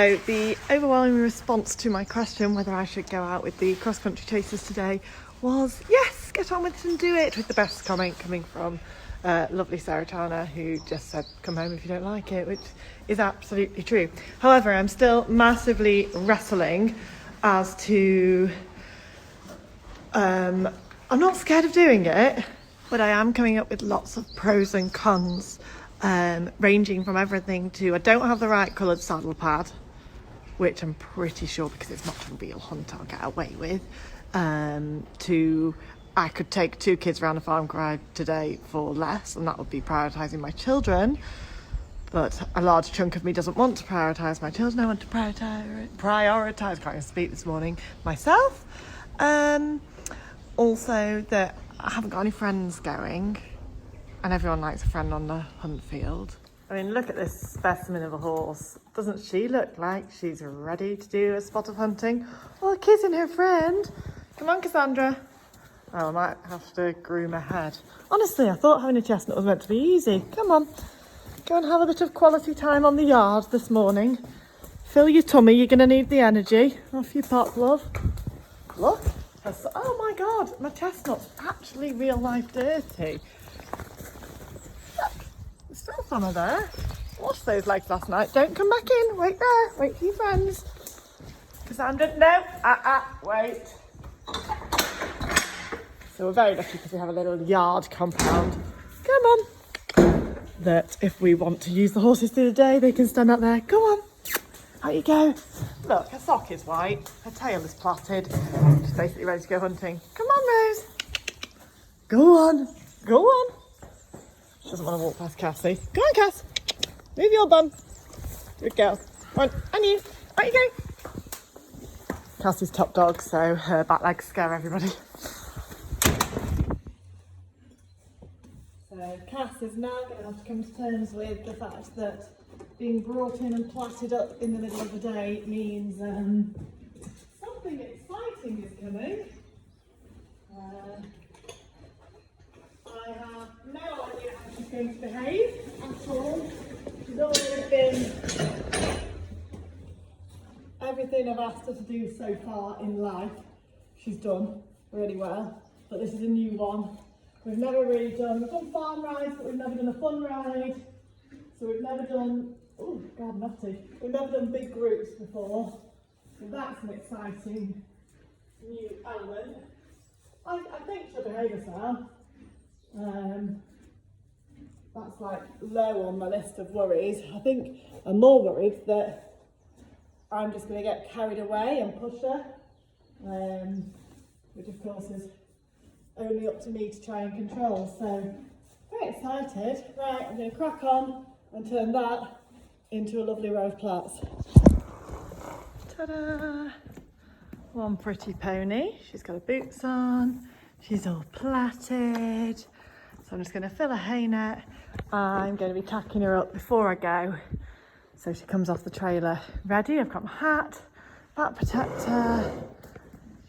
So the overwhelming response to my question whether I should go out with the cross-country chasers today was yes, get on with it and do it, with the best comment coming from lovely Sarah Turner, who just said come home if you don't like it, which is absolutely true. However, I'm still massively wrestling as to I'm not scared of doing it, but I am coming up with lots of pros and cons, ranging from everything to I don't have the right coloured saddle pad, which I'm pretty sure because it's not a real hunt I'll get away with, to I could take 2 kids around a farm ride today for less, and that would be prioritising my children. But a large chunk of me doesn't want to prioritise my children. I want to prioritise, can't even speak this morning, myself. Also that I haven't got any friends going, and everyone likes a friend on the hunt field. I mean, look at this specimen of a horse. Doesn't she look like she's ready to do a spot of hunting? Oh, kissing her friend. Come on, Cassandra. Oh, I might have to groom her head. Honestly, I thought having a chestnut was meant to be easy. Come on. Go and have a bit of quality time on the yard this morning. Fill your tummy, you're going to need the energy. Off you pop, love. Look. Oh my God, my chestnut's actually real life dirty. Look, there's still some of there. Washed those legs last night. Don't come back in. Wait there. Wait for your friends. Cassandra, no. Wait. So we're very lucky because we have a little yard compound. Come on. That if we want to use the horses through the day, they can stand up there. Come on. Out you go. Look, her sock is white. Her tail is plaited. She's basically ready to go hunting. Come on, Rose. Go on. Go on. She doesn't want to walk past Cassie. Go on, Cass. Move your bum. Good girl. Come on. And you. Out you go. Cassie's top dog, so her back legs scare everybody. So Cass is now going to have to come to terms with the fact that being brought in and plaited up in the middle of the day means something exciting is coming. I have no idea how she's going to behave at all. She's always been everything I've asked her to do so far in life. She's done really well, but this is a new one. We've never really done farm rides, but we've never done a fun ride. So we've never done, oh God, nutty. We've never done big groups before. So that's an exciting new element. I think she'll behave herself. That's like low on my list of worries. I think I'm more worried that I'm just going to get carried away and push her, which of course is only up to me to try and control. So very excited. Right, I'm going to crack on and turn that into a lovely row of plaits. Ta-da! One pretty pony. She's got her boots on. She's all plaited. So I'm just going to fill a hay net. I'm going to be tacking her up before I go, so she comes off the trailer ready. I've got my hat, back protector.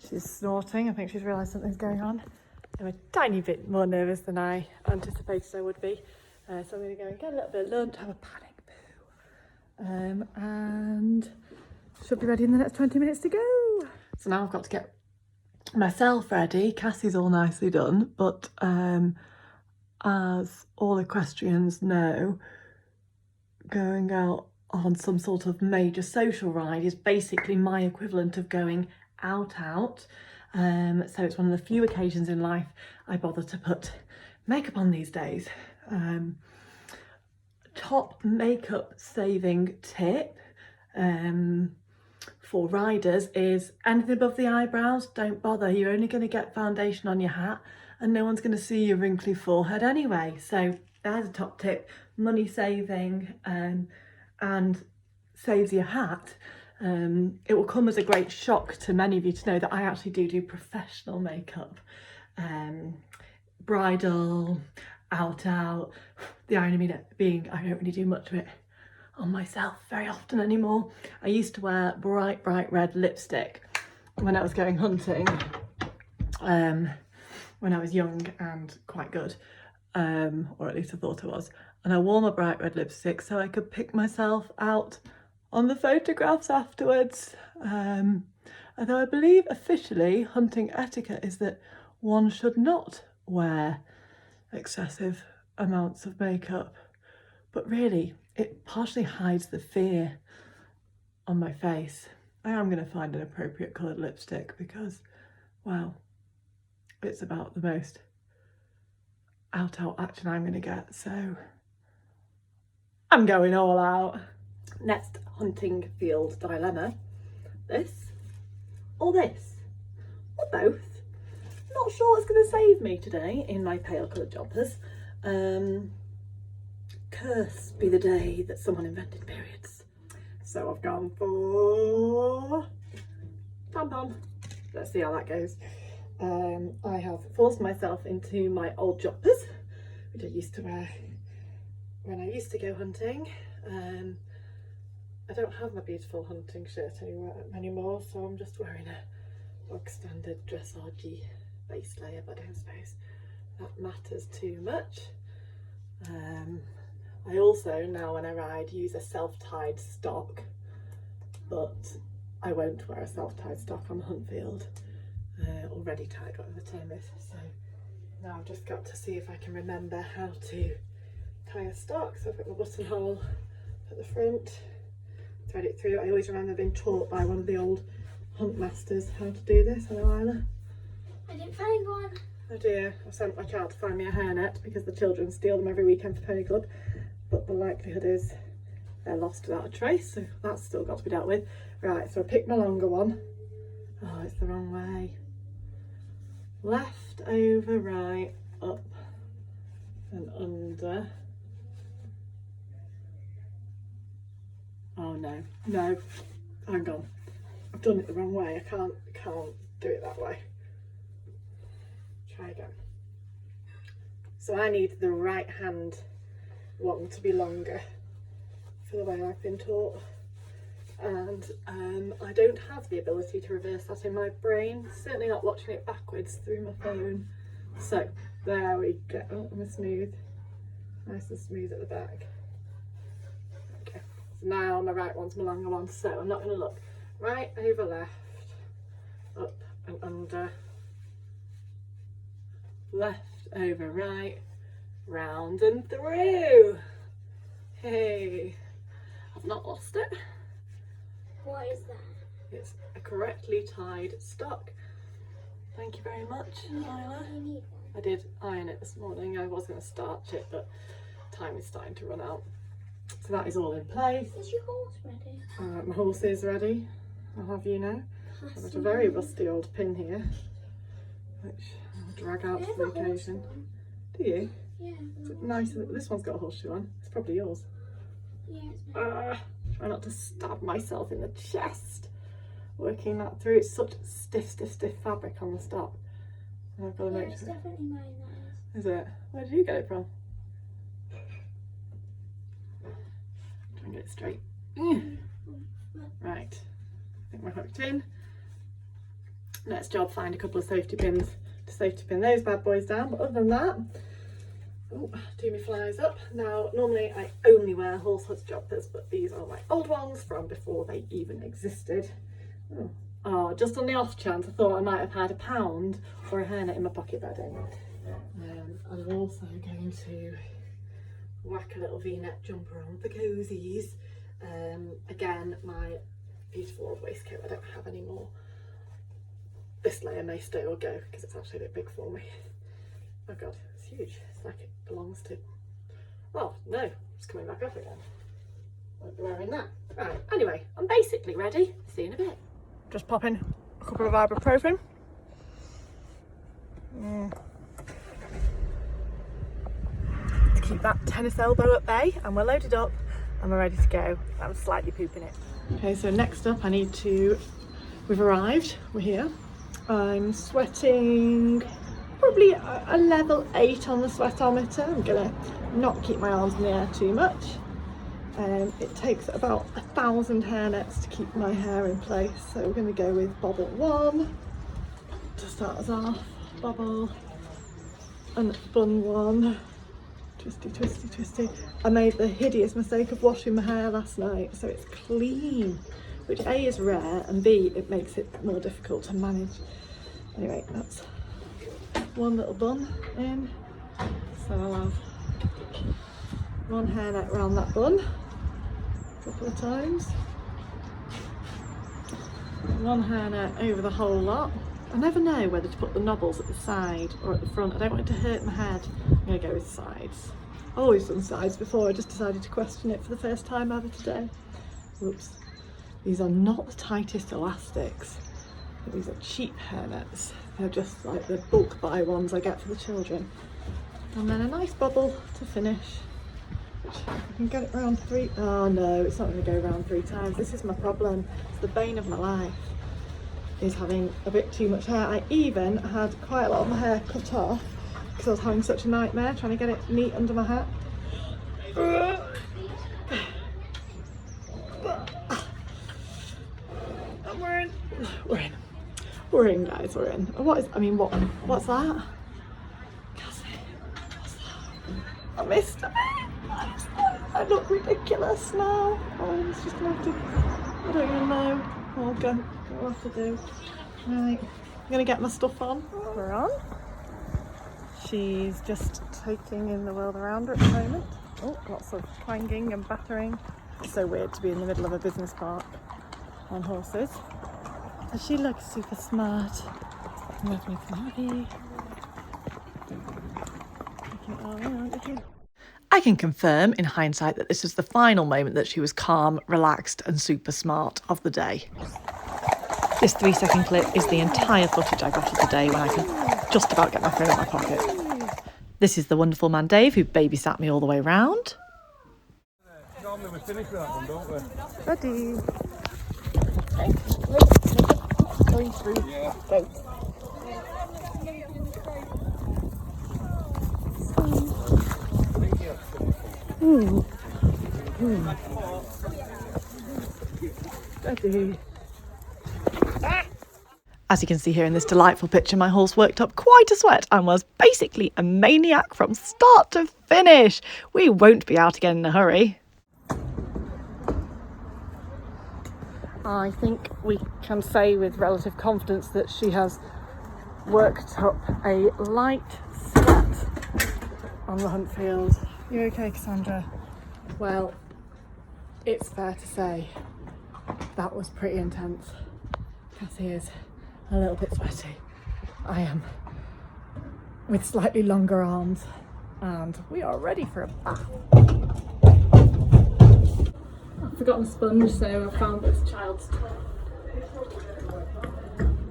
She's snorting. I think she's realised something's going on. I'm a tiny bit more nervous than I anticipated I would be. So I'm going to go and get a little bit of lunch, have a panic poo, and she'll be ready in the next 20 minutes to go. So now I've got to get myself ready. Cassie's all nicely done, but as all equestrians know, going out on some sort of major social ride is basically my equivalent of going out. So it's one of the few occasions in life I bother to put makeup on these days. Top makeup saving tip for riders is anything above the eyebrows, don't bother. You're only going to get foundation on your hat and no one's going to see your wrinkly forehead anyway. So there's a top tip, money saving, and saves your hat. It will come as a great shock to many of you to know that I actually do professional makeup, bridal, out. The irony being I don't really do much of it on myself very often anymore. I used to wear bright red lipstick when I was going hunting, when I was young and quite good, or at least I thought I was. And I wore my bright red lipstick so I could pick myself out on the photographs afterwards. Although I believe officially hunting etiquette is that one should not wear excessive amounts of makeup, but really it partially hides the fear on my face. I am going to find an appropriate coloured lipstick because, well, it's about the most out action I'm going to get, so I'm going all out. Next hunting field dilemma: this or this, or both. Not sure what's going to save me today in my pale coloured jumpers. Curse be the day that someone invented periods. So I've gone for tampon. Let's see how that goes. I have forced myself into my old jumpers, which I used to wear when I used to go hunting. I don't have my beautiful hunting shirt anymore, so I'm just wearing a bog standard dressage base layer, but I don't suppose that matters too much. I also, now when I ride, use a self-tied stock, but I won't wear a self-tied stock on the hunt field, or ready tied, whatever the term is. So now I've just got to see if I can remember how to tie a stock. So I've got my buttonhole at the front, thread it through. I always remember being taught by one of the old hunt masters how to do this. Hello, Isla. I didn't find one. Oh dear, I've sent my child to find me a hairnet because the children steal them every weekend for Pony Club, but the likelihood is they're lost without a trace, so that's still got to be dealt with. Right, so I picked my longer one. Oh, it's the wrong way. Left over right, up and under. Oh no, no, hang on. I've done it the wrong way. I can't do it that way. Try again. So I need the right hand one to be longer for the way I've been taught, and I don't have the ability to reverse that in my brain, certainly not watching it backwards through my phone. So there we go. Oh, I'm smooth, nice and smooth at the back. Okay, so now my right one's my longer one, so I'm not going to look. Right over left, up and under, left over right, round and through. Hey, I've not lost it. What is that? It's a correctly tied stock. Thank you very much, Isla. You need one. I did iron it this morning. I was going to starch it, but time is starting to run out. So that is all in place. Is your horse ready? My horse is ready. I'll have you know. I've got a very rusty old pin here, which I'll drag out for the occasion. Do you? Yeah. Is it nice? This one's got a horseshoe on. It's probably yours. Yeah, it's mine. Try not to stab myself in the chest working that through. It's such stiff fabric on the stock. And I've got to make It's sure. definitely mine, that is. Is it? Where did you get it from? Try and get it straight. Right. I think we're hooked in. Next job, find a couple of safety pins to safety pin those bad boys down. But other than that, oh, do me flies up. Now, normally I only wear horse hoods jumpers, but these are my old ones from before they even existed. Oh, just on the off chance, I thought I might have had £1 or a hairnet in my pocket, but I don't. I'm also going to whack a little V-neck jumper on for cozies. Again, my beautiful old waistcoat I don't have anymore. This layer may stay or go because it's actually a bit big for me. Oh god, it's huge. It's like it belongs to... Oh no, it's coming back up again. Won't be wearing that. Right, anyway, I'm basically ready. See you in a bit. Just pop in a couple of ibuprofen. To keep that tennis elbow at bay, and we're loaded up and we're ready to go. I'm slightly pooping it. Okay, so next up we've arrived, we're here. I'm sweating probably a level 8 on the sweatometer. I'm gonna not keep my arms in the air too much. It takes about 1,000 hairnets to keep my hair in place, so we're going to go with bobble 1 to start us off, bobble and bun 1 to Twisty, twisty, twisty. I made the hideous mistake of washing my hair last night, so it's clean, which A is rare, and B, it makes it more difficult to manage. Anyway, that's one little bun in, so I'll have one hairnet around that bun a couple of times, one hairnet over the whole lot. I never know whether to put the knobbles at the side or at the front. I don't want it to hurt my head. I'm going to go with sides. I've always done sides before, I just decided to question it for the first time ever today. Whoops. These are not the tightest elastics, but these are cheap hairnets. They're just like the bulk buy ones I get for the children. And then a nice bubble to finish. Which I can get it round three. Oh no, it's not going to go round 3 times. This is my problem. It's the bane of my life, is having a bit too much hair. I even had quite a lot of my hair cut off because I was having such a nightmare trying to get it neat under my hat. And we're in guys, we're in. What's that? Cassie, what's that? I missed a bit. I look ridiculous now. Oh, it's just gonna have to, I don't even know. I'll go, what have to do. Right, I'm gonna get my stuff on. We're on. She's just taking in the world around her at the moment. Oh, lots of clanging and battering. It's so weird to be in the middle of a business park on horses. And she looks super smart. Lovely flabby. I can confirm in hindsight that this was the final moment that she was calm, relaxed and super smart of the day. This 3-second clip is the entire footage I got of the day when I could just about get my phone in my pocket. This is the wonderful man Dave who babysat me all the way round. Normally we finish with that one, don't we? Ready. Going through. Yeah. Go. Ready. As you can see here in this delightful picture, my horse worked up quite a sweat and was basically a maniac from start to finish. We won't be out again in a hurry. I think we can say with relative confidence that she has worked up a light sweat on the hunt field. You okay, Cassandra? Well, it's fair to say that was pretty intense. Cassie is a little bit sweaty. I am with slightly longer arms, and we are ready for a bath. I've forgotten a sponge, so I found this child's toy.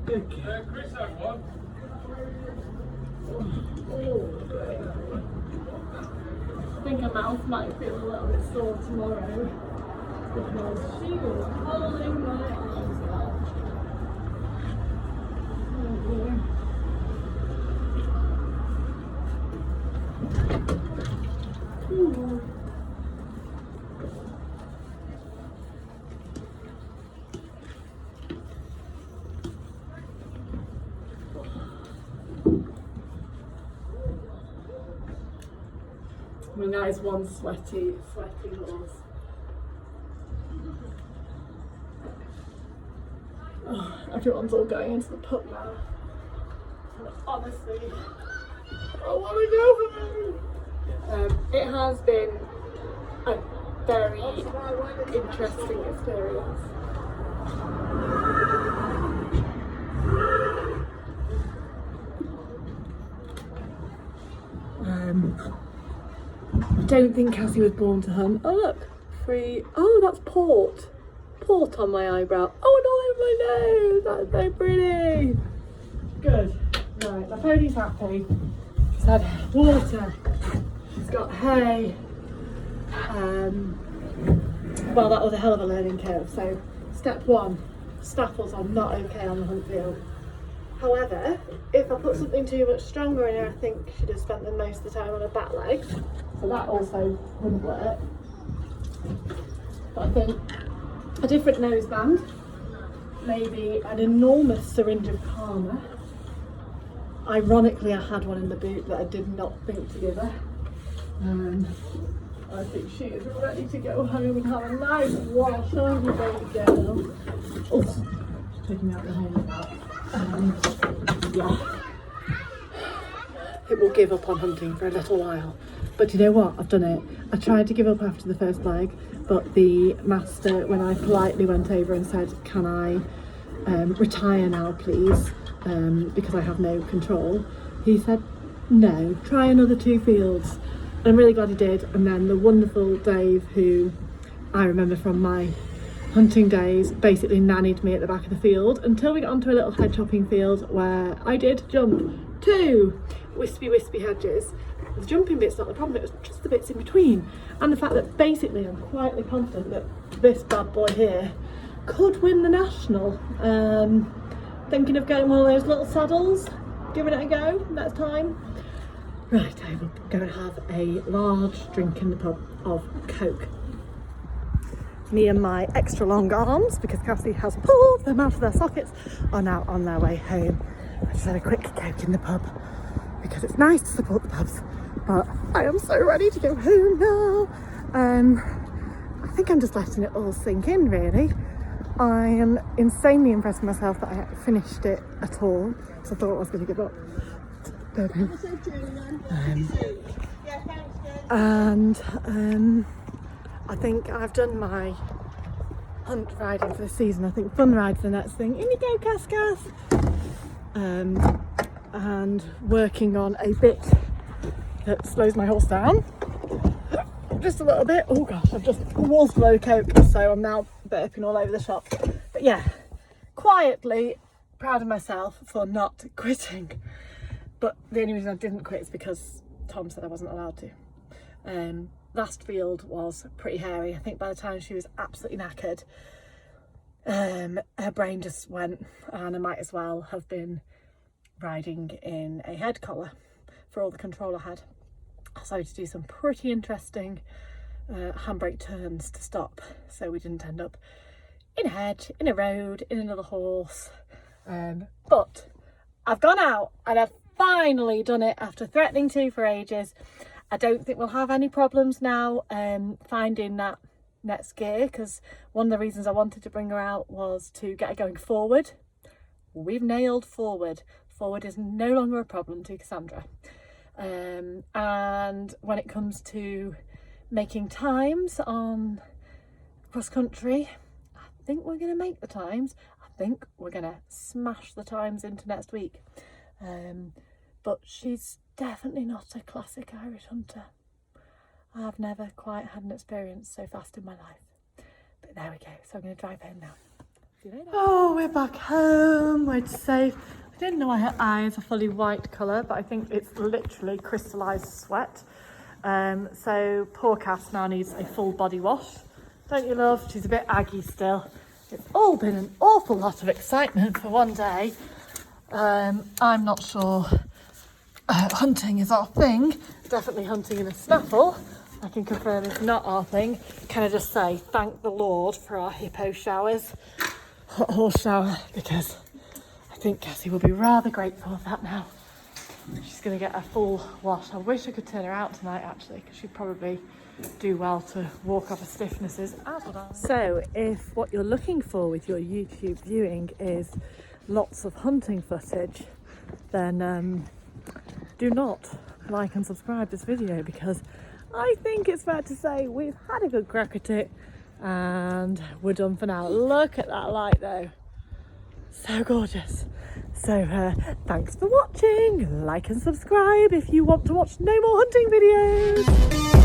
Good girl. Chris had one. I think her mouth might feel a little bit sore tomorrow because she was holding my arms up. Ooh. I mean, that is one sweaty horse. Oh, everyone's all going into the pub now. Honestly, I want to go home. It has been a very interesting experience. I don't think Cassie was born to hunt. Oh look, free. Oh, that's port. Port on my eyebrow. Oh, and all over my nose. That's so pretty. Good. Right, my pony's happy. She's had water. She's got hay. Well, that was a hell of a learning curve. So, step 1, staffles are not okay on the hunt field. However, if I put something too much stronger in her, I think she'd have spent the most of the time on her back legs. So that also wouldn't work. But I think a different noseband, maybe an enormous syringe of Karma. Ironically, I had one in the boot that I did not think to give her. I think she is ready to go home and have a nice wash, aren't you, baby girl? Oh, she's taking out the home now. Yeah. It will give up on hunting for a little while. But you know what? I've done it. I tried to give up after the first leg, but the master, when I politely went over and said, can I retire now, please, because I have no control, he said, no, try another 2 fields. And I'm really glad he did. And then the wonderful Dave, who I remember from my hunting days, basically nannied me at the back of the field until we got onto a little head chopping field where I did jump 2 wispy hedges. The jumping bit's not the problem, it was just the bits in between. And the fact that basically I'm quietly confident that this bad boy here could win the national. Thinking of getting one of those little saddles, giving it a go next time. Right, I will go and have a large drink in the pub of Coke. Me and my extra long arms, because Cassie has pulled them out of their sockets, are now on their way home. I just had a quick Coke in the pub because it's nice to support the pubs, but I am so ready to go home now. I think I'm just letting it all sink in, really. I am insanely impressed with myself that I finished it at all, because I thought I was going to give up. And I think I've done my hunt riding for the season. I think fun ride's the next thing. In you go, Cass. And working on a bit that slows my horse down just a little bit. Oh gosh, I've just wolfed a load of Coke, so I'm now burping all over the shop. But yeah, quietly proud of myself for not quitting. But the only reason I didn't quit is because Tom said I wasn't allowed to. Last field was pretty hairy. I think by the time she was absolutely knackered, her brain just went, and I might as well have been riding in a head collar for all the control I had. So I had to do some pretty interesting handbrake turns to stop, so we didn't end up in a hedge, in a road, in another horse. But I've gone out and I've finally done it after threatening to for ages. I don't think we'll have any problems now finding that next gear, because one of the reasons I wanted to bring her out was to get her going forward. We've nailed forward. Forward is no longer a problem to Cassandra. And when it comes to making times on cross country, I think we're going to make the times. I think we're going to smash the times into next week. But she's definitely not a classic Irish hunter. I've never quite had an experience so fast in my life. But there we go. So I'm going to drive home now. See you later. Oh, we're back home. We're safe. I didn't know her eyes are fully white colour, but I think it's literally crystallised sweat. So poor Cass now needs a full body wash. Don't you, love? She's a bit aggy still. It's all been an awful lot of excitement for one day. I'm not sure hunting is our thing. Definitely hunting in a snaffle. I can confirm it's not our thing. Can I just say thank the Lord for our hippo showers, hot horse shower, because I think Cassie will be rather grateful for that now. She's going to get a full wash. I wish I could turn her out tonight actually, because she'd probably do well to walk off her stiffnesses. So if what you're looking for with your YouTube viewing is lots of hunting footage, then do not like and subscribe this video, because I think it's fair to say we've had a good crack at it and we're done for now. Look at that light though, so gorgeous. So thanks for watching. Like and subscribe if you want to watch no more hunting videos.